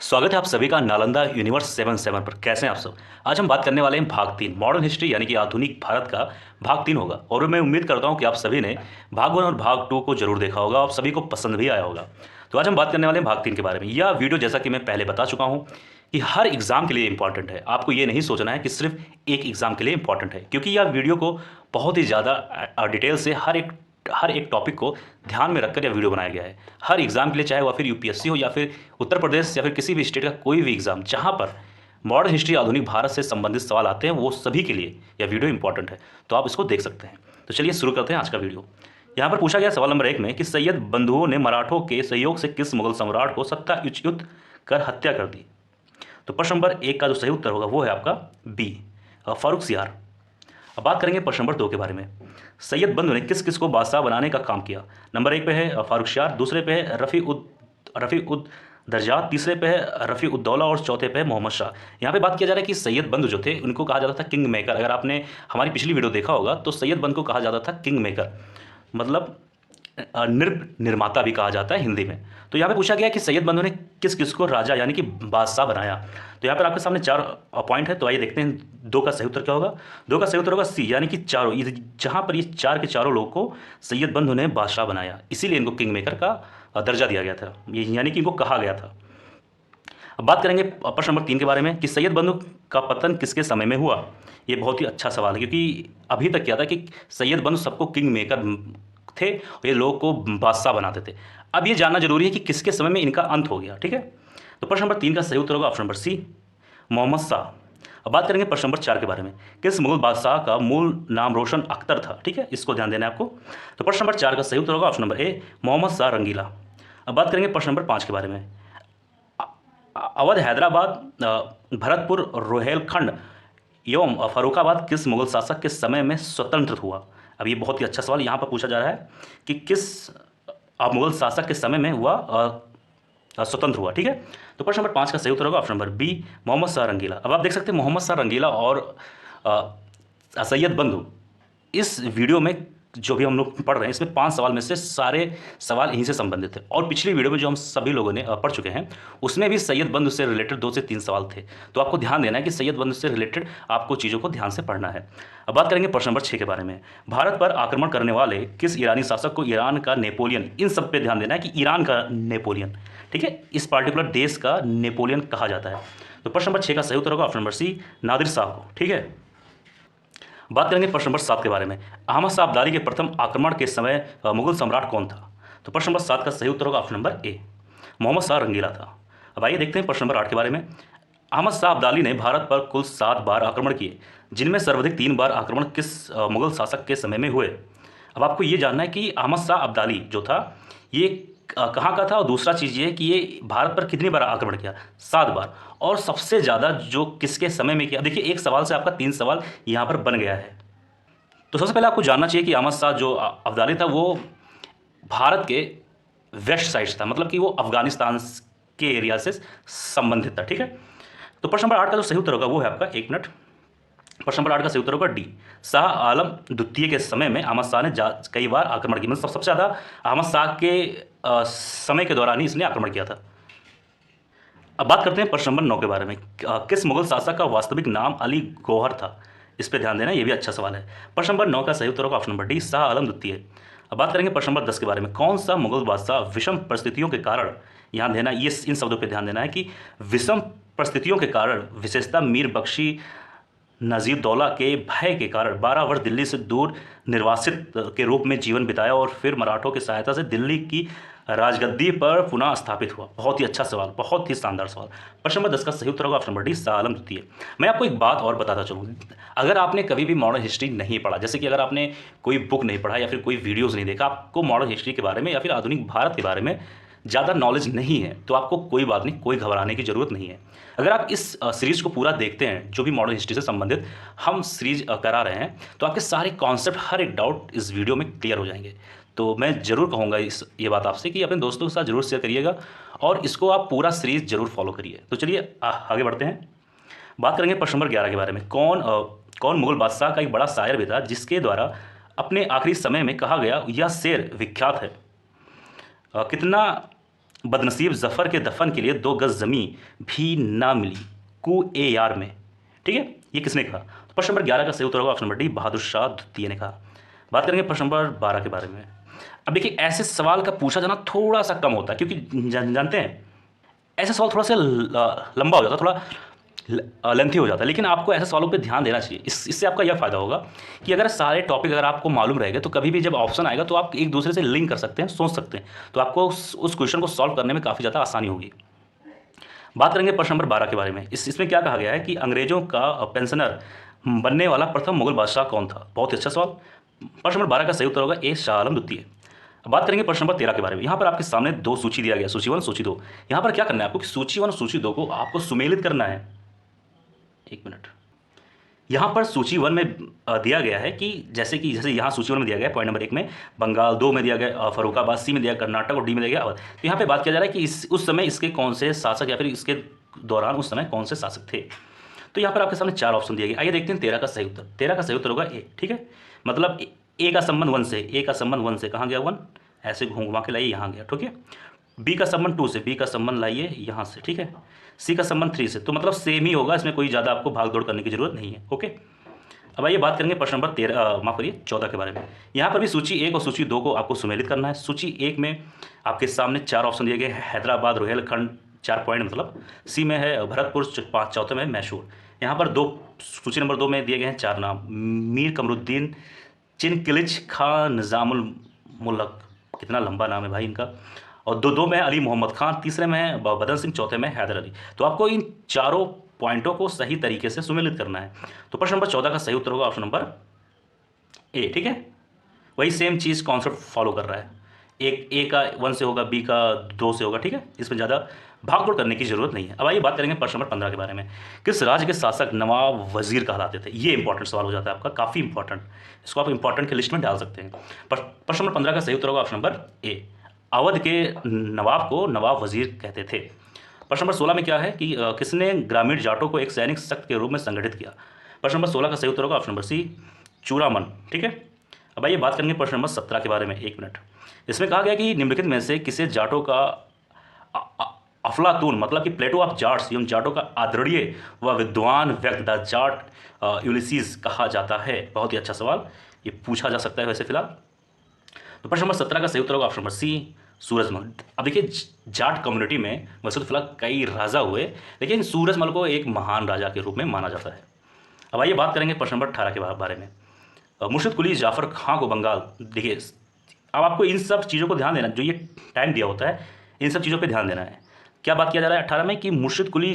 स्वागत है आप सभी का नालंदा यूनिवर्स 77 पर। कैसे हैं आप सब। आज हम बात करने वाले हैं भाग 3 मॉडर्न हिस्ट्री यानी कि आधुनिक भारत का भाग 3 होगा। और मैं उम्मीद करता हूं कि आप सभी ने भाग 1 और भाग 2 को जरूर देखा होगा और सभी को पसंद भी आया होगा। तो आज हम बात करने वाले हैं भाग 3 के बारे में। यह वीडियो जैसा कि मैं पहले बता चुका हूँ कि हर एग्जाम के लिए इंपॉर्टेंट है। आपको ये नहीं सोचना है कि सिर्फ एक एग्जाम के लिए इंपॉर्टेंट है, क्योंकि यह वीडियो को बहुत ही ज़्यादा डिटेल से हर एक टॉपिक को ध्यान में रखकर यह वीडियो बनाया गया है। हर एग्जाम के लिए, चाहे वह फिर यूपीएससी हो या फिर उत्तर प्रदेश या फिर किसी भी स्टेट का कोई भी एग्जाम जहां पर मॉडर्न हिस्ट्री आधुनिक भारत से संबंधित सवाल आते हैं, वो सभी के लिए यह वीडियो इंपॉर्टेंट है। तो आप इसको देख सकते हैं। तो चलिए शुरू करते हैं आज का वीडियो। यहाँ पर पूछा गया सवाल नंबर 1 में कि सैयद बंधुओं ने मराठों के सहयोग से किस मुगल सम्राट को सत्ताच्युत कर हत्या कर दी। तो प्रश्न नंबर 1 का जो सही उत्तर होगा वो है आपका बी, फारुखसियार। अब बात करेंगे प्रश्न नंबर 2 के बारे में। सैयद बंधु ने किस किस को बादशाह बनाने का काम किया। नंबर 1 पे है फारुखसियार, दूसरे पे है रफ़ी उद दरजात, तीसरे पे है रफ़ी उद्दौला और चौथे पे है मोहम्मद शाह। यहाँ पे बात किया जा रहा है कि सैयद बंधु जो थे उनको कहा जाता था किंग मेकर। अगर आपने हमारी पिछली वीडियो देखा होगा तो सैयद बंधु को कहा जाता था किंग मेकर, मतलब निर्माता भी कहा जाता है हिंदी में। तो यहाँ पे पूछा गया कि सैयद बंधु ने किस किस को राजा यानी कि बादशाह बनाया। तो यहाँ पर आपके सामने 4 पॉइंट है। तो आइए देखते हैं 2 का सही उत्तर क्या होगा। 2 का सही उत्तर होगा सी, यानी कि चारों। जहाँ पर ये 4 के चारों लोग को सैयद बंधु ने बादशाह बनाया, इसीलिए इनको किंग मेकर का दर्जा दिया गया था, यानी कि इनको कहा गया था। अब बात करेंगे प्रश्न नंबर 3 के बारे में कि सैयद बंधु का पतन किसके समय में हुआ। ये बहुत ही अच्छा सवाल है, क्योंकि अभी तक क्या था कि सैयद बंधु सबको किंग मेकर थे और ये लोगों को बादशाह बनाते थे। अब ये जानना जरूरी है कि किसके समय में इनका अंत हो गया। ठीक है, तो प्रश्न नंबर 3 का सही उत्तर होगा option number C, Mohammad Shah. अब बात करेंगे प्रश्न नंबर 4 के बारे में। किस मुगल बादशाह का मूल नाम रोशन अख्तर था। ठीक है, इसको ध्यान देना है आपको। तो प्रश्न नंबर 4 का सही उत्तर होगा option number A, Muhammad Shah Rangeela. अब बात करेंगे प्रश्न नंबर 5 के बारे में। अवध, हैदराबाद, भरतपुर, रोहेलखंड एवं फर्रुखाबाद किस मुगल शासक के समय में स्वतंत्र हुआ। अब ये बहुत ही अच्छा सवाल यहाँ पर पूछा जा रहा है कि किस मुगल शासक के समय में हुआ स्वतंत्र हुआ। ठीक है, तो प्रश्न नंबर 5 का सही उत्तर होगा option number B, Muhammad Shah Rangeela. अब आप देख सकते हैं मोहम्मद शाह रंगीला और सैयद बंधु, इस वीडियो में जो भी हम लोग पढ़ रहे हैं इसमें 5 सवाल में से सारे सवाल यहीं से संबंधित थे। और पिछली वीडियो में जो हम सभी लोगों ने पढ़ चुके हैं उसमें भी सैयद बंधु से रिलेटेड 2 से 3 सवाल थे। तो आपको ध्यान देना है कि सैयद बंधु से रिलेटेड आपको चीज़ों को ध्यान से पढ़ना है। अब बात करेंगे प्रश्न नंबर 6 के बारे में। भारत पर आक्रमण करने वाले किस ईरानी शासक को ईरान का नेपोलियन, इन सब पे ध्यान देना है कि ईरान का नेपोलियन, ठीक है, इस पार्टिकुलर देश का नेपोलियन कहा जाता है। तो प्रश्न नंबर 6 का सही उत्तर होगा option number C, Nadir Shah को। ठीक है, बात करेंगे प्रश्न नंबर 7 के बारे में। अहमद शाह अब्दाली के प्रथम आक्रमण के समय मुगल सम्राट कौन था। तो प्रश्न नंबर 7 का सही उत्तर होगा option number A, Muhammad Shah Rangeela था। अब आइए देखते हैं प्रश्न नंबर 8 के बारे में। अहमद शाह अब्दाली ने भारत पर कुल 7 बार आक्रमण किए, जिनमें सर्वाधिक 3 बार आक्रमण किस मुगल शासक के समय में हुए। अब आपको ये जानना है कि अहमद शाह अब्दाली जो था ये कहाँ का था, और दूसरा चीज़ ये है कि ये भारत पर कितनी बार आक्रमण किया, 7 बार, और सबसे ज़्यादा जो किसके समय में किया। देखिए, एक सवाल से आपका 3 सवाल यहाँ पर बन गया है। तो सबसे पहले आपको जानना चाहिए कि अहमद शाह जो अब्दाली था वो भारत के वेस्ट साइड था, मतलब कि वो अफगानिस्तान के एरिया से संबंधित था। ठीक है, तो प्रश्न नंबर 8 का जो सही उत्तर होगा वो है आपका, 1 मिनट, प्रश्न नंबर 8 का सही उत्तर होगा डी, शाह आलम द्वितीय के समय में अहमद शाह ने कई बार आक्रमण किया, मतलब सबसे ज़्यादा अहमद शाह के समय के दौरान ही इसने आक्रमण किया था। अब बात करते हैं प्रश्न नंबर 9 के बारे में। किस मुगल शासक का वास्तविक नाम अली गौहर था। इस पर ध्यान देना, ये भी अच्छा सवाल है। प्रश्न नंबर 9 का सही उत्तर होगा option number D, Shah Alam द्वितीय। अब बात करेंगे प्रश्न नंबर 10 के बारे में। कौन सा मुगल बादशाह विषम परिस्थितियों के कारण, यहाँ देना, ये इन शब्दों पर ध्यान देना है कि विषम परिस्थितियों के कारण, विशेषता मीर बख्शी नजीब दौला के भय के कारण 12 वर्ष दिल्ली से दूर निर्वासित के रूप में जीवन बिताया और फिर मराठों की सहायता से दिल्ली की राजगद्दी पर पुनः स्थापित हुआ। बहुत ही अच्छा सवाल, बहुत ही शानदार सवाल। प्रश्न नंबर 10 का सही उत्तर होगा option number D, Shah Alam द्वितीय। मैं आपको एक बात और बताता चलूँ, अगर आपने कभी भी मॉडर्न हिस्ट्री नहीं पढ़ा, जैसे कि अगर आपने कोई बुक नहीं पढ़ा या फिर कोई वीडियोज़ नहीं देखा, आपको मॉडर्न हिस्ट्री के बारे में या फिर आधुनिक भारत के बारे में ज़्यादा नॉलेज नहीं है, तो आपको कोई बात नहीं, कोई घबराने की ज़रूरत नहीं है। अगर आप इस सीरीज़ को पूरा देखते हैं, जो भी मॉडर्न हिस्ट्री से संबंधित हम सीरीज करा रहे हैं, तो आपके सारे कॉन्सेप्ट, हर एक डाउट इस वीडियो में क्लियर हो जाएंगे। तो मैं ज़रूर कहूँगा ये बात आपसे कि अपने दोस्तों के साथ ज़रूर शेयर करिएगा और इसको आप पूरा सीरीज़ ज़रूर फॉलो करिए। तो चलिए आगे बढ़ते हैं। बात करेंगे प्रश्न नंबर 11 के बारे में। कौन मुगल बादशाह का एक बड़ा शायर भी था जिसके द्वारा अपने आखिरी समय में कहा गया यह शेर विख्यात है। कितना बदनसीब जफ़र के दफन के लिए 2 गज ज़मीं भी ना मिली कुएयार में। ठीक है, ये किसने कहा? तो प्रश्न नंबर 11 का सही उत्तर होगा option number D, Bahadur Shah द्वितीय ने कहा। बात करेंगे प्रश्न नंबर 12 के बारे में। अब देखिए, ऐसे सवाल का पूछा जाना थोड़ा सा कम होता है, क्योंकि जानते हैं ऐसे सवाल थोड़ा सा लंबा हो जाता है, थोड़ा लेंथी हो जाता है, लेकिन आपको ऐसे सवालों पे ध्यान देना चाहिए। इससे आपका यह फ़ायदा होगा कि अगर सारे टॉपिक अगर आपको मालूम रहेगा तो कभी भी जब ऑप्शन आएगा तो आप एक दूसरे से लिंक कर सकते हैं, सोच सकते हैं, तो आपको उस क्वेश्चन को सॉल्व करने में काफ़ी ज़्यादा आसानी होगी। बात करेंगे प्रश्न नंबर 12 के बारे में। इसमें क्या कहा गया है कि अंग्रेजों का पेंशनर बनने वाला प्रथम मुगल बादशाह कौन था? बहुत ही अच्छा सवाल। प्रश्न नंबर 12 का सही उत्तर होगा ए, शाह आलम द्वितीय। बात करेंगे प्रश्न नंबर 13 के बारे में। यहाँ पर आपके सामने 2 सूची दिया गया, सूची 1 सूची 2। यहाँ पर क्या करना है आपको कि सूची 1 और सूची 2 को आपको सुमेलित करना है। एक मिनट, यहाँ पर सूची 1 में दिया गया है कि जैसे यहाँ सूची 1 में दिया गया पॉइंट नंबर 1 में बंगाल, 2 में दिया गया फर्रुखाबाद, सी में दिया कर्नाटक और डी में दिया गया अवध। तो यहाँ पे बात किया जा रहा है कि उस समय इसके कौन से शासक या फिर इसके दौरान उस समय कौन से शासक थे। तो यहाँ पर आपके सामने 4 ऑप्शन दिए गए। आइए देखते हैं 13 का सही उत्तर। 13 का सही उत्तर होगा ए। ठीक है, मतलब ए का संबंध 1 से, ए का संबंध 1 से कहाँ गया 1, ऐसे घुमा के लाइए यहाँ गया। ठीक है, बी का संबंध 2 से, बी का संबंध लाइए यहाँ से। ठीक है, सी का संबंध 3 से, तो मतलब सेम ही होगा, इसमें कोई ज़्यादा आपको भाग दौड़ करने की जरूरत नहीं है। ओके, अब आइए बात करेंगे प्रश्न नंबर माफ करिए 14 के बारे में। यहाँ पर भी सूची 1 और सूची 2 को आपको सुमेलित करना है। सूची 1 में आपके सामने 4 ऑप्शन दिए गए हैं, हैदराबाद, रोहिलखंड 4 पॉइंट मतलब, सी में है भरतपुर, 5 चौथे में मैसूर। यहाँ पर सूची नंबर 2 में दिए गए हैं 4 नाम, मीर कमरुद्दीन, चिनकिलिच खां, निज़ामुल मुल्क, कितना लंबा नाम है भाई इनका, और दो में अली मोहम्मद खान, तीसरे में है बदन सिंह, चौथे में हैदर अली। तो आपको इन चारों पॉइंटों को सही तरीके से सुमेलित करना है। तो प्रश्न नंबर 14 का सही उत्तर होगा ऑप्शन नंबर ए। ठीक है, वही सेम चीज़ कॉन्सेप्ट फॉलो कर रहा है। एक ए का 1 से होगा, बी का 2 से होगा। ठीक है, इसमें ज़्यादा भागदौड़ करने की जरूरत नहीं है। अब आइए बात करेंगे प्रश्न नंबर 15 के बारे में। किस राज्य के शासक नवाब वजीर कहलाते थे? ये इंपॉर्टेंट सवाल हो जाता है आपका, काफ़ी इंपॉर्टेंट, इसको आप इंपॉर्टेंट के लिस्ट में डाल सकते हैं। प्रश्न नंबर 15 का सही उत्तर होगा ऑप्शन नंबर ए, अवध के नवाब को नवाब वजीर कहते थे। प्रश्न नंबर 16 में क्या है कि किसने ग्रामीण जाटों को एक सैनिक शक्ति के रूप में संगठित किया? प्रश्न नंबर 16 का सही उत्तर होगा ऑप्शन नंबर सी, चूड़ामन। ठीक है, अब आइए बात करेंगे प्रश्न नंबर 17 के बारे में। एक मिनट, इसमें कहा गया कि निम्नलिखित में से किसे जाटों का अफलातून मतलब कि प्लेटो ऑफ जाट्स एवं जाटों का आदरणीय व विद्वान व्यक्ति द जाट यूलिसीज कहा जाता है? बहुत ही अच्छा सवाल, ये पूछा जा सकता है वैसे फिलहाल। तो प्रश्न नंबर 17 का सही उत्तर होगा ऑप्शन नंबर सी, सूरजमल। अब देखिए, जाट कम्युनिटी में वैसे तो फिलहाल कई राजा हुए, लेकिन सूरजमल को एक महान राजा के रूप में माना जाता है। अब आइए बात करेंगे प्रश्न नंबर 18 के बारे में। मुर्शिद कुली जाफ़र खां को बंगाल, देखिए अब आपको इन सब चीज़ों को ध्यान देना, जो ये टाइम दिया होता है इन सब चीज़ों पे ध्यान देना है। क्या बात किया जा रहा है 18 में कि मुर्शिद कुली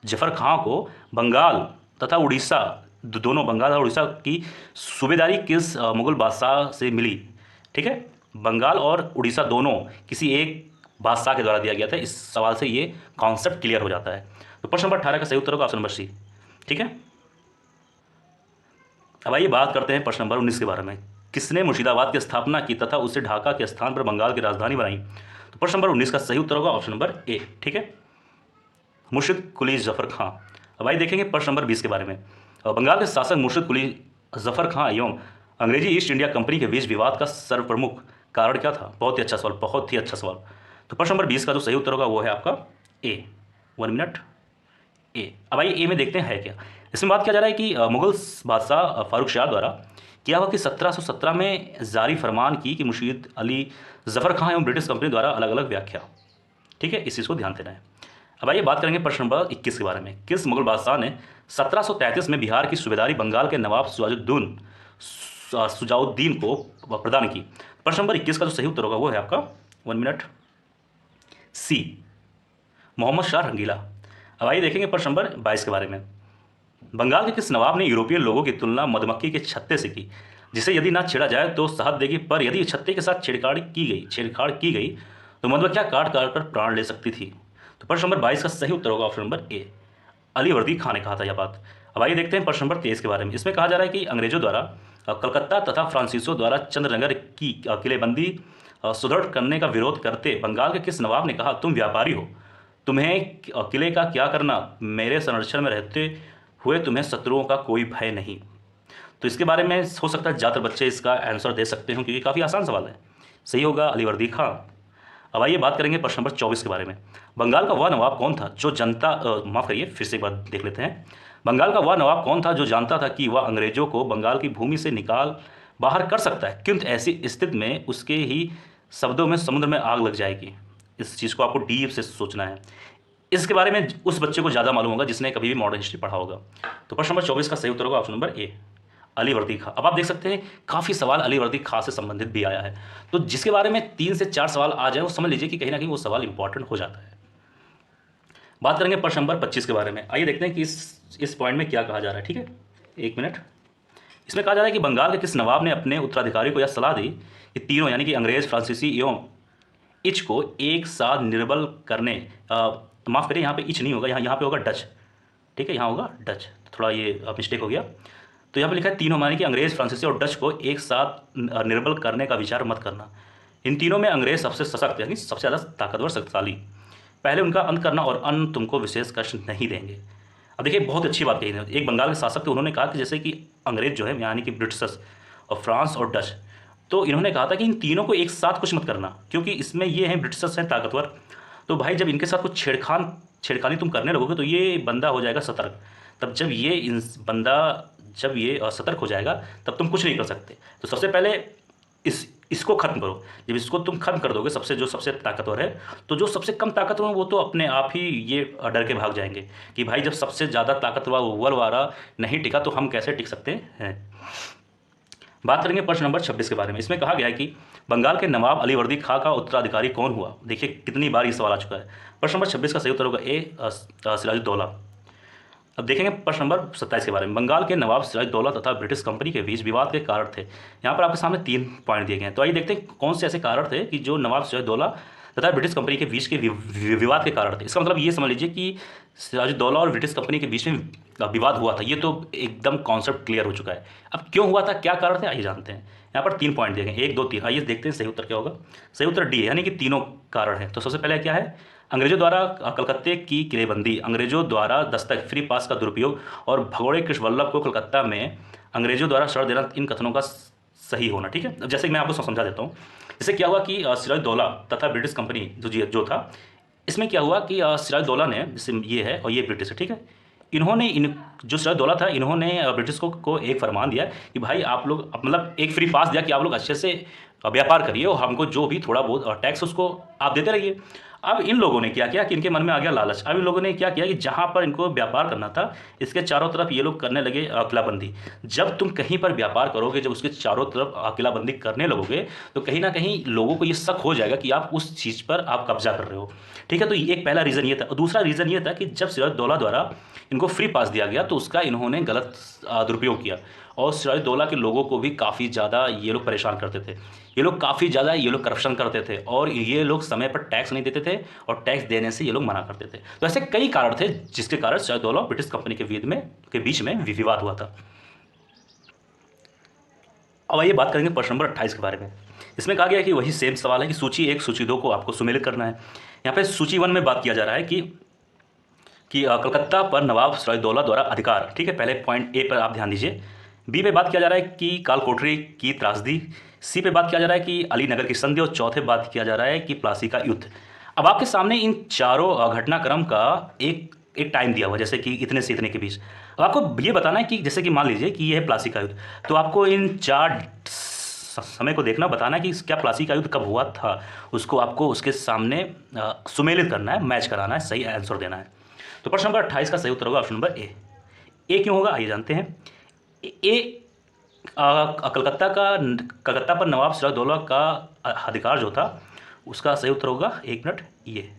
जफ़र खां को बंगाल तथा उड़ीसा, दोनों बंगाल और उड़ीसा की सूबेदारी किस मुगल बादशाह से मिली? ठीक है, बंगाल और उड़ीसा दोनों किसी एक बादशाह के द्वारा दिया गया था। इस सवाल से ये कॉन्सेप्ट क्लियर हो जाता है। तो प्रश्न नंबर 18 का सही उत्तर होगा ऑप्शन नंबर सी। ठीक है, अब आइए बात करते हैं प्रश्न नंबर 19 के बारे में। किसने मुर्शिदाबाद की स्थापना की तथा उसे ढाका के स्थान पर बंगाल की राजधानी बनाई? तो प्रश्न नंबर 19 का सही उत्तर होगा ऑप्शन नंबर ए। ठीक है, मुर्शिद कुली जफ़र खां। अब आइए देखेंगे प्रश्न नंबर 20 के बारे में। बंगाल के शासक मुर्शिद कुली जफ़र खां एवं अंग्रेजी ईस्ट इंडिया कंपनी के बीच विवाद का सर्वप्रमुख कारण क्या था? बहुत ही अच्छा सवाल, बहुत ही अच्छा सवाल। तो प्रश्न नंबर 20 का जो सही उत्तर होगा वो है आपका ए। 1 मिनट, ए। अब आइए ए में देखते हैं है क्या। इसमें बात किया जा रहा है कि मुगल बादशाह फारूक शाह द्वारा किया हुआ कि 1717 में जारी फरमान की कि मुर्शिद अली जफ़र खां एवं ब्रिटिश कंपनी द्वारा अलग अलग व्याख्या। ठीक है, इस चीज़ को ध्यान देना है। अब आइए बात करेंगे प्रश्न नंबर 21 के बारे में। किस मुगल बादशाह ने 1733 में बिहार की सूबेदारी बंगाल के नवाब सुजाउद्दीन को प्रदान की? प्रश्न नंबर 21 का जो सही उत्तर होगा वो है आपका 1 मिनट, सी, मोहम्मद शाह रंगीला। अब आइए देखेंगे प्रश्न नंबर 22 के बारे में। बंगाल के किस नवाब ने यूरोपियन लोगों की तुलना मधुमक्खी के छत्ते से की, जिसे यदि ना छेड़ा जाए तो शहद देगी, पर यदि छत्ते के साथ छेड़छाड़ की गई तो मधुमक्खियाँ काट कर प्राण ले सकती थी? तो प्रश्न नंबर 22 का सही उत्तर होगा ऑप्शन नंबर ए, अलीवर्दी खां ने कहा था यह बात। अब आइए देखते हैं प्रश्न नंबर 23 के बारे में। इसमें कहा जा रहा है कि अंग्रेजों द्वारा कलकत्ता तथा फ्रांसीसियों द्वारा चंद्रनगर की किलेबंदी सुदृढ़ करने का विरोध करते बंगाल के किस नवाब ने कहा, तुम व्यापारी हो, तुम्हें किले का क्या करना, मेरे संरक्षण में रहते हुए तुम्हें शत्रुओं का कोई भय नहीं? तो इसके बारे में हो सकता है ज़्यादातर बच्चे इसका आंसर दे सकते हो, क्योंकि काफ़ी आसान सवाल है। सही होगा अलीवर्दी खां। अब आइए बात करेंगे प्रश्न नंबर 24 के बारे में। बंगाल का वह नवाब कौन था जो जनता माफ़ करिए, फिर से एक बार देख लेते हैं। बंगाल का वह नवाब कौन था जो जानता था कि वह अंग्रेजों को बंगाल की भूमि से निकाल बाहर कर सकता है, किंतु ऐसी स्थिति में उसके ही शब्दों में समुद्र में आग लग जाएगी। इस चीज़ को आपको डीप से सोचना है। इसके बारे में उस बच्चे को ज़्यादा मालूम होगा जिसने कभी भी मॉडर्न हिस्ट्री पढ़ा होगा। तो प्रश्न नंबर 24 का सही उत्तर होगा ऑप्शन नंबर ए, अलीवर्दी खां। अब आप देख सकते हैं काफ़ी सवाल अलीवर्दी खां से संबंधित भी आया है, तो जिसके बारे में 3 से 4 सवाल आ जाए वो समझ लीजिए कि कहीं ना कहीं वो सवाल इंपॉर्टेंट हो जाता है। बात करेंगे प्रश्न नंबर 25 के बारे में। आइए देखते हैं कि इस पॉइंट में क्या कहा जा रहा है। ठीक है, एक मिनट। इसमें कहा जा रहा है कि बंगाल के किस नवाब ने अपने उत्तराधिकारी को यह सलाह दी कि तीनों यानी कि अंग्रेज, फ्रांसीसी एवं इच को एक साथ निर्बल करने, माफ़ करिए यहाँ पे इच नहीं होगा, यहाँ पे होगा डच। ठीक है, यहाँ होगा डच, थोड़ा ये मिस्टेक हो गया। तो यहाँ पे लिखा है तीनों, माने कि अंग्रेज, फ्रांसीसी और डच को एक साथ निर्बल करने का विचार मत करना। इन तीनों में अंग्रेज सबसे सशक्त यानी सबसे ज़्यादा ताकतवर, शक्तिशाली, पहले उनका अंत करना और अन्य तुमको विशेष कष्ट नहीं देंगे। अब देखिए बहुत अच्छी बात कही है। एक बंगाल के शासक थे, उन्होंने कहा कि जैसे कि अंग्रेज जो है यानी कि ब्रिटिशर्स और फ्रांस और डच, तो इन्होंने कहा था कि इन तीनों को एक साथ कुछ मत करना, क्योंकि इसमें ये हैं ब्रिटिशर्स हैं ताकतवर, तो भाई जब इनके साथ कुछ छेड़खानी तुम करने लगोगे तो ये बंदा हो जाएगा सतर्क। तब जब ये सतर्क हो जाएगा तब तुम कुछ नहीं कर सकते। तो सबसे पहले इसको खत्म करो। जब इसको तुम खत्म कर दोगे, जो सबसे ताकतवर है, तो जो सबसे कम ताकतवर है वो तो अपने आप ही ये डर के भाग जाएंगे कि भाई जब सबसे ज़्यादा ताकतवर वाला नहीं टिका तो हम कैसे टिक सकते हैं। बात करेंगे प्रश्न नंबर 26 के बारे में। इसमें कहा गया है कि बंगाल के नवाब अलीवर्दी खां का उत्तराधिकारी कौन हुआ। देखिए कितनी बार ये सवाल आ चुका है। प्रश्न नंबर 26 का सही उत्तर होगा ए, सिराजुद्दौला। अब देखेंगे प्रश्न नंबर 27 के बारे में। बंगाल के नवाब सिराजुद्दौला तथा ब्रिटिश कंपनी के बीच विवाद के कारण थे। यहाँ पर आपके सामने 3 पॉइंट दिए गए हैं, तो आइए देखते हैं कौन से ऐसे कारण थे कि जो नवाब सिराजुद्दौला तथा ब्रिटिश कंपनी के बीच के विवाद के कारण थे। इसका मतलब ये समझ लीजिए कि सिराजुद्दौला और ब्रिटिश कंपनी के बीच में विवाद हुआ था। ये तो एकदम कॉन्सेप्ट क्लियर हो चुका है। अब क्यों हुआ था, क्या कारण थे, आइए जानते हैं। यहाँ पर 3 पॉइंट दिए गए, 1, 2, 3। आइए देखते हैं सही उत्तर क्या होगा। सही उत्तर डी है, यानी कि तीनों कारण है। तो सबसे पहले क्या है, अंग्रेजों द्वारा कलकत्ते की किलेबंदी, अंग्रेजों द्वारा दस्तक फ्री पास का दुरुपयोग और भगोड़े कृष्ण वल्लभ को कलकत्ता में अंग्रेजों द्वारा शरण देना, इन कथनों का सही होना। ठीक है, अब जैसे मैं आपको समझा देता हूँ। इससे क्या हुआ कि सिराजुद्दौला तथा ब्रिटिश कंपनी जो था, इसमें क्या हुआ कि सिराजुद्दौला ने, जैसे ये है और ये ब्रिटिश है, ठीक है, इन्होंने जो सिराजुद्दौला था, इन्होंने ब्रिटिश को एक फरमान दिया कि भाई आप लोग, मतलब एक फ्री पास दिया कि आप लोग अच्छे से व्यापार करिए और हमको जो भी थोड़ा बहुत टैक्स उसको आप देते रहिए। अब इन लोगों ने क्या किया कि इनके मन में आ गया लालच। अब इन लोगों ने क्या किया कि जहाँ पर इनको व्यापार करना था, इसके चारों तरफ ये लोग करने लगे किलाबंदी। जब तुम कहीं पर व्यापार करोगे, जब उसके चारों तरफ किलाबंदी करने लगोगे, तो कहीं ना कहीं लोगों को ये शक हो जाएगा कि आप उस चीज़ पर आप कब्जा कर रहे हो। ठीक है, तो एक पहला रीज़न ये था। और दूसरा रीज़न ये था कि जब सिराजुद्दौला द्वारा इनको फ्री पास दिया गया तो उसका इन्होंने गलत दुरुपयोग किया, और सिराजुद्दौला के लोगों को भी काफ़ी ज़्यादा ये लोग परेशान करते थे। ये लोग काफ़ी ज़्यादा करप्शन करते थे, और ये लोग समय पर टैक्स नहीं देते थे, और टैक्स देने से ये लोग मना करते थे। तो ऐसे कई कारण थे जिसके कारण सिराजुद्दौला और ब्रिटिश कंपनी के बीच में विवाद हुआ था। अब आइए बात करेंगे प्रश्न नंबर 28 के बारे में। इसमें कहा गया है कि वही सेम सवाल है कि सूची 1 सूची 2 को आपको सुमेलित करना है। यहाँ पे सूची 1 में बात किया जा रहा है कि कलकत्ता पर नवाब सिराजुद्दौला द्वारा अधिकार। ठीक है, पहले पॉइंट ए पर आप ध्यान दीजिए। बी पे बात किया जा रहा है कि कालकोठरी की त्रासदी। सी पे बात किया जा रहा है कि अलीनगर की संधि, और चौथे बात किया जा रहा है कि प्लासी का युद्ध। अब आपके सामने इन चारों घटनाक्रम का एक टाइम दिया हुआ, जैसे कि इतने से इतने के बीच। अब आपको ये बताना है कि जैसे कि मान लीजिए कि ये है प्लासी का युद्ध, तो आपको इन 4 समय को देखना, बताना है कि क्या प्लासी का युद्ध कब हुआ था, उसको आपको उसके सामने सुमेलित करना है, मैच कराना है, सही आंसर देना है। तो प्रश्न नंबर 28 का सही उत्तर होगा ऑप्शन नंबर ए। ए क्यों होगा, आइए जानते हैं। ए कलकत्ता पर नवाब सिराजुद्दौला का अधिकार जो था, उसका सही उत्तर होगा, 1 मिनट, ये।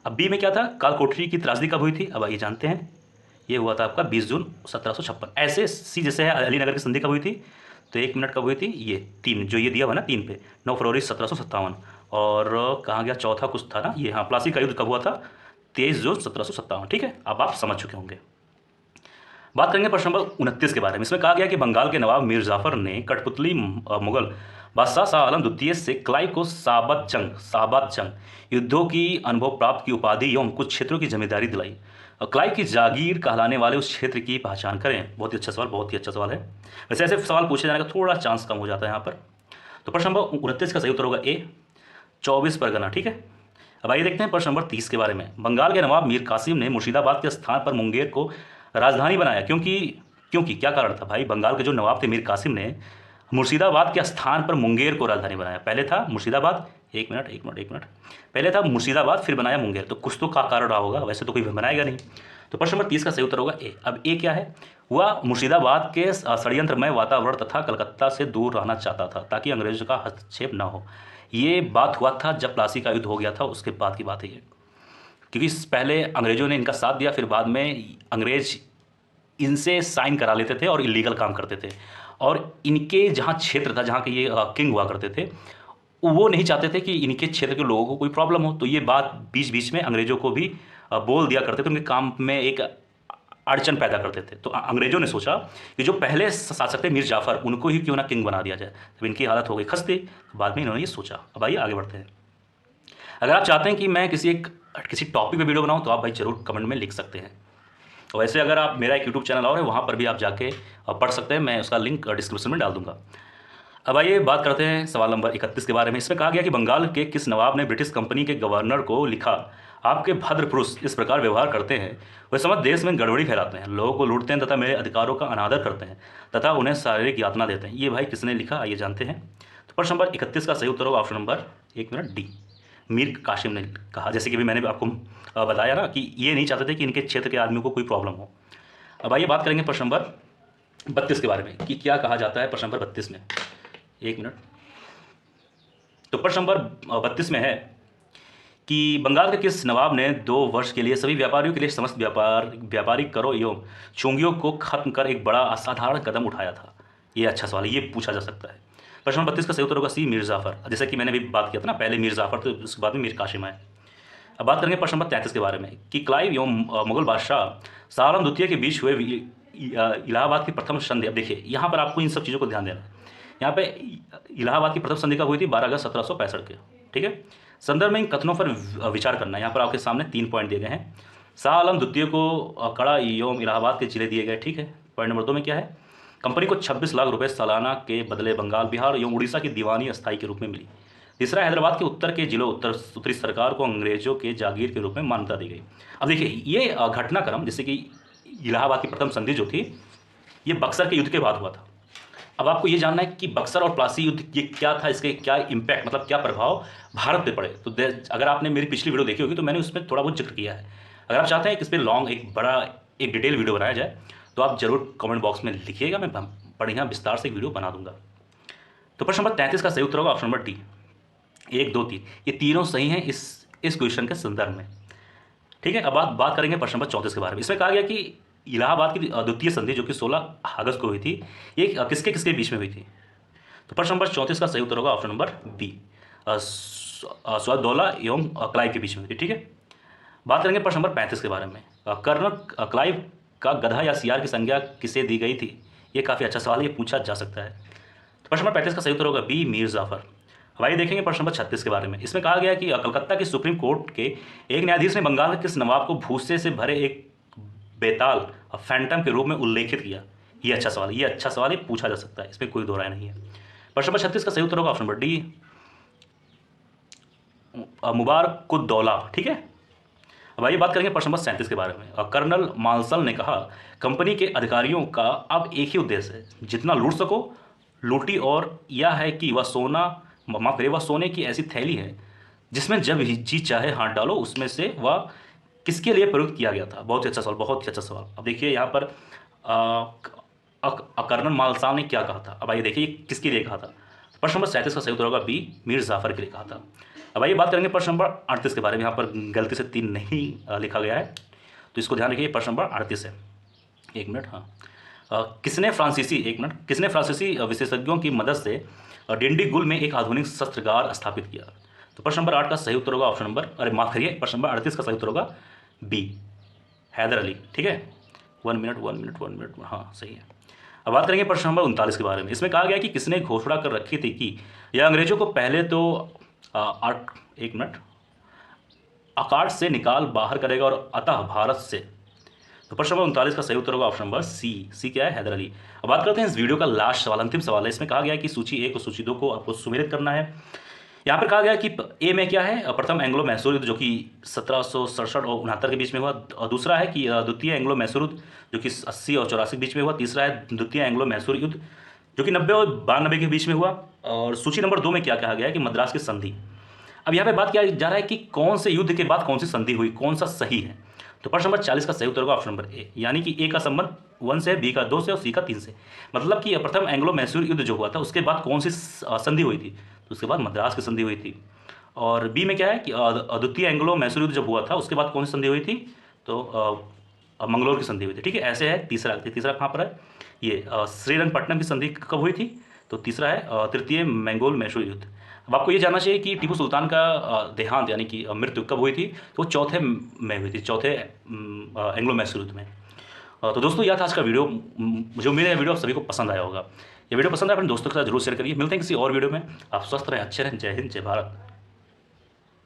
अब बी में क्या था, कालकोठरी की त्रासदी कब हुई थी, अब आइए जानते हैं। ये हुआ था आपका 20 जून 1756। ऐसे सी जैसे है अलीनगर की संधि कब हुई थी, तो 1 मिनट कब हुई थी, ये 3 जो ये दिया हुआ ना 3 पे, 9 फरवरी 1757। और कहाँ गया चौथा कुछ था ना, ये हाँ, प्लासी का युद्ध कब हुआ था, 23 जून 1757। ठीक है, अब आप समझ चुके होंगे। बात करेंगे प्रश्न नंबर 29 के बारे में। इसमें कहा गया कि बंगाल के नवाब मीर जाफर ने कठपुतली मुगल बादशाह शाह आलम द्वितीय से क्लाइव को साबात जंग युद्धों की अनुभव प्राप्त की उपाधि एवं कुछ क्षेत्रों की जमींदारी दिलाई। और क्लाइव की जागीर कहलाने वाले उस क्षेत्र की पहचान करें। बहुत ही अच्छा सवाल, बहुत ही अच्छा सवाल है। वैसे ऐसे सवाल पूछे जाने का थोड़ा चांस कम हो जाता है यहाँ पर। तो प्रश्न नंबर 29 का सही उत्तर होगा ए, 24 परगना, ठीक है। अब आइए देखते हैं प्रश्न नंबर 30 के बारे में। बंगाल के नवाब मीर कासिम ने मुर्शिदाबाद के स्थान पर मुंगेर को राजधानी बनाया, क्योंकि क्योंकि क्या कारण था भाई? बंगाल के जो नवाब थे मीर कासिम ने मुर्शिदाबाद के स्थान पर मुंगेर को राजधानी बनाया। पहले था मुर्शिदाबाद, एक मिनट, पहले था मुर्शिदाबाद, फिर बनाया मुंगेर। तो कुछ तो का कारण रहा होगा, वैसे तो कोई बनाएगा नहीं। तो प्रश्न नंबर 30 का सही उत्तर होगा ए। अब ए क्या है? वह मुर्शिदाबाद के षड्यंत्रमय वातावरण तथा कलकत्ता से दूर रहना चाहता था ताकि अंग्रेजों का हस्तक्षेप न हो। ये बात हुआ था जब प्लासी का युद्ध हो गया था, उसके बाद की बात है ये। क्योंकि पहले अंग्रेजों ने इनका साथ दिया, फिर बाद में अंग्रेज इनसे साइन करा लेते थे और इलीगल काम करते थे। और इनके जहाँ क्षेत्र था, जहाँ के ये किंग हुआ करते थे, वो नहीं चाहते थे कि इनके क्षेत्र के लोगों को कोई प्रॉब्लम हो। तो ये बात बीच बीच में अंग्रेजों को भी बोल दिया करते थे, उनके काम में एक अड़चन पैदा करते थे। तो अंग्रेजों ने सोचा कि जो पहले शासक थे मीर जाफ़र, उनको ही क्यों ना किंग बना दिया जाए। तब इनकी हालत हो गई खस्ती। बाद में इन्होंने ये सोचा। अब आइए आगे बढ़ते हैं। अगर आप चाहते हैं कि मैं किसी टॉपिक पे वीडियो बनाऊं तो आप भाई ज़रूर कमेंट में लिख सकते हैं। वैसे अगर आप मेरा एक यूट्यूब चैनल और है, वहाँ पर भी आप जाके पढ़ सकते हैं, मैं उसका लिंक डिस्क्रिप्शन में डाल दूंगा। अब आइए बात करते हैं सवाल नंबर 31 के बारे में। इसमें कहा गया कि बंगाल के किस नवाब ने ब्रिटिश कंपनी के गवर्नर को लिखा, आपके भद्र पुरुष इस प्रकार व्यवहार करते हैं, वे समझ देश में गड़बड़ी फैलाते हैं, लोगों को लूटते हैं तथा मेरे अधिकारों का अनादर करते हैं तथा उन्हें शारीरिक यातना देते हैं। ये भाई किसने लिखा, आइए जानते हैं। तो प्रश्न नंबर 31 का सही उत्तर होगा ऑप्शन नंबर एक मिनट डी, मीर कासिम ने कहा। जैसे कि भी मैंने आपको बताया ना कि ये नहीं चाहते थे कि इनके क्षेत्र के आदमियों को कोई प्रॉब्लम हो। अब आइए बात करेंगे प्रश्न नंबर 32 के बारे में कि क्या कहा जाता है प्रश्न नंबर 32 में। एक मिनट। तो प्रश्न नंबर 32 में है कि बंगाल के किस नवाब ने 2 वर्ष के लिए सभी व्यापारियों के लिए समस्त व्यापारिक करों एवं चोंगियों को खत्म कर एक बड़ा असाधारण कदम उठाया था। ये अच्छा सवाल है, ये पूछा जा सकता है। प्रश्न नंबर 32 का सही उत्तर होगा सी, मीर जाफ़र। जैसे कि मैंने भी बात किया था ना, पहले मीर जाफ़र थे, उसके बाद में मीर कासिम आए। अब बात करेंगे प्रश्न नंबर 33 के बारे में कि क्लाइव एवं मुगल बादशाह शाह आलम द्वितीय के बीच हुए इलाहाबाद की प्रथम संधि। अब देखिए यहाँ पर आपको इन सब चीज़ों को ध्यान देना है। यहाँ पे इलाहाबाद की प्रथम संधि कब हुई थी? 12 अगस्त 1765 के, ठीक है। संदर्भ में इन कथनों पर विचार करना है। यहाँ पर आपके सामने 3 पॉइंट दिए गए हैं। शाह आलम द्वितीय को कड़ा एवं इलाहाबाद के जिले दिए गए, ठीक है। पॉइंट नंबर 2 में क्या है? कंपनी को 26 लाख रुपए सालाना के बदले बंगाल, बिहार एवं उड़ीसा की दीवानी अस्थायी के रूप में मिली। तीसरा, हैदराबाद के उत्तर के जिलों उत्तरी सरकार को अंग्रेजों के जागीर के रूप में मान्यता दी गई। अब देखिए ये घटनाक्रम, जैसे कि इलाहाबाद की प्रथम संधि जो थी, ये बक्सर के युद्ध के बाद हुआ था। अब आपको ये जानना है कि बक्सर और प्लासी युद्ध ये क्या था, इसके क्या इम्पैक्ट, मतलब क्या प्रभाव भारत पे पड़े। तो अगर आपने मेरी पिछली वीडियो देखी होगी तो मैंने उसमें थोड़ा बहुत जिक्र किया है। अगर आप चाहते हैं कि इस पर लॉन्ग एक डिटेल वीडियो बनाया जाए तो आप जरूर कमेंट बॉक्स में लिखिएगा, मैं बढ़िया विस्तार से एक वीडियो बना दूंगा। तो प्रश्न नंबर 33 का सही उत्तर होगा ऑप्शन नंबर डी, 1, 2, 3। ये तीनों सही हैं इस क्वेश्चन के संदर्भ में, ठीक है। अब बात करेंगे प्रश्न नंबर 34 के बारे में। इसमें कहा गया कि इलाहाबाद की द्वितीय संधि जो कि 16 अगस्त को हुई थी, ये किसके किसके बीच में हुई थी? तो प्रश्न नंबर 34 का सही उत्तर होगा ऑप्शन नंबर बी, सैयदौला एवं क्लाइव के बीच में हुई थी, ठीक है। बात करेंगे प्रश्न नंबर 35 के बारे में। कर्नल क्लाइव का गधा या सियार की संज्ञा किसे दी गई थी? ये काफ़ी अच्छा सवाल है, ये पूछा जा सकता है। तो प्रश्न नंबर 35 का सही उत्तर होगा बी, मीर जाफ़र। अब आइए देखेंगे प्रश्न नंबर 36 के बारे में। इसमें कहा गया कि कलकत्ता की सुप्रीम कोर्ट के एक न्यायाधीश ने बंगाल के किस नवाब को भूसे से भरे एक बेताल फैंटम के रूप में उल्लेखित किया? ये अच्छा सवाल है, ये अच्छा सवाल है, पूछा जा सकता है, इसमें कोई दो राय नहीं है। प्रश्न नंबर 36 का सही उत्तर होगा ऑप्शन नंबर डी, मुबारकुद्दौला, ठीक है। अब आइए बात करेंगे प्रश्न नंबर 37 के बारे में। कर्नल मार्शल ने कहा कंपनी के अधिकारियों का अब एक ही उद्देश्य है, जितना लूट सको लूटी, और यह है कि वह सोने की ऐसी थैली है जिसमें जब जी चाहे हाथ डालो। उसमें से वह किसके लिए प्रयुक्त किया गया था? बहुत ही अच्छा सवाल, बहुत ही अच्छा सवाल। अब देखिए यहाँ पर कर्नल मार्शल ने क्या कहा था। अब आइए देखिए किसके लिए कहा था। प्रश्न नंबर 37 का सही उत्तर होगा बी, मीर जाफ़र के लिए कहा था। अब आइए बात करेंगे प्रश्न नंबर 38 के बारे में। यहाँ पर गलती से 3 नहीं लिखा गया है, तो इसको ध्यान रखिए। प्रश्न नंबर 38 है, 1 मिनट। हाँ, किसने फ्रांसीसी विशेषज्ञों की मदद से डिंडीगुल में एक आधुनिक शस्त्रागार स्थापित किया? तो प्रश्न नंबर 8 का सही उत्तर होगा ऑप्शन नंबर, अरे माफ करिए, प्रश्न नंबर 38 का सही उत्तर होगा बी, हैदर अली, ठीक है। 1 मिनट, हाँ सही है। अब बात करेंगे प्रश्न नंबर 39 के बारे में। इसमें कहा गया कि किसने घोषणा कर रखी थी कि यह अंग्रेजों को पहले तो 1 मिनट अकाट से निकाल बाहर करेगा और अतः भारत से। तो प्रश्न नंबर 39 का सही उत्तर होगा ऑप्शन नंबर सी क्या है? हैदर अली। अब बात करते हैं इस वीडियो का लास्ट सवाल, अंतिम सवाल है। इसमें कहा गया है कि सूची 1 और सूची 2 को आपको सुमेलित करना है। यहाँ पर कहा गया कि ए में क्या है, प्रथम एंग्लो मैसूर युद्ध जो कि 1767 और 69 के बीच में हुआ, और दूसरा है कि द्वितीय एंग्लो मैसूर युद्ध जो कि 80 और 84 के बीच में हुआ, तीसरा है द्वितीय एंग्लो मैसूर युद्ध जो कि 90 और 92 के बीच में हुआ, और सूची नंबर 2 में क्या कहा गया है कि मद्रास की संधि। अब यहाँ पे बात किया जा रहा है कि कौन से युद्ध के बाद कौन सी संधि हुई, कौन सा सही है। तो प्रश्न नंबर 40 का सही उत्तर होगा ऑप्शन नंबर ए, यानी कि ए का संबंध 1 से, बी का 2 से और सी का 3 से। मतलब कि प्रथम एंग्लो मैसूर युद्ध जो हुआ था उसके बाद कौन सी संधि हुई थी, तो उसके बाद मद्रास की संधि हुई थी। और बी में क्या है कि द्वितीय एंग्लो मैसूर युद्ध जब हुआ था उसके बाद कौन सी संधि हुई थी, तो मंगलोर की संधि हुई थी। ठीक है, ऐसे है तीसरा। तीसरा कहाँ पर है, ये श्रीरंगपट्टनम की संधि कब हुई थी, तो तीसरा है तृतीय मंगोल मैसूर युद्ध। अब आपको ये जानना चाहिए कि टीपू सुल्तान का देहांत यानी कि मृत्यु कब हुई थी, तो वो चौथे में हुई थी, चौथे एंग्लो मैसूर युद्ध में। तो दोस्तों यह था आज का वीडियो। मुझे उम्मीद है ये वीडियो आप सभी को पसंद आया होगा। ये वीडियो पसंद आया अपने दोस्तों के साथ जरूर शेयर करिए। मिलते हैं किसी और वीडियो में। आप स्वस्थ रहें, अच्छे रहें। जय हिंद, जय भारत।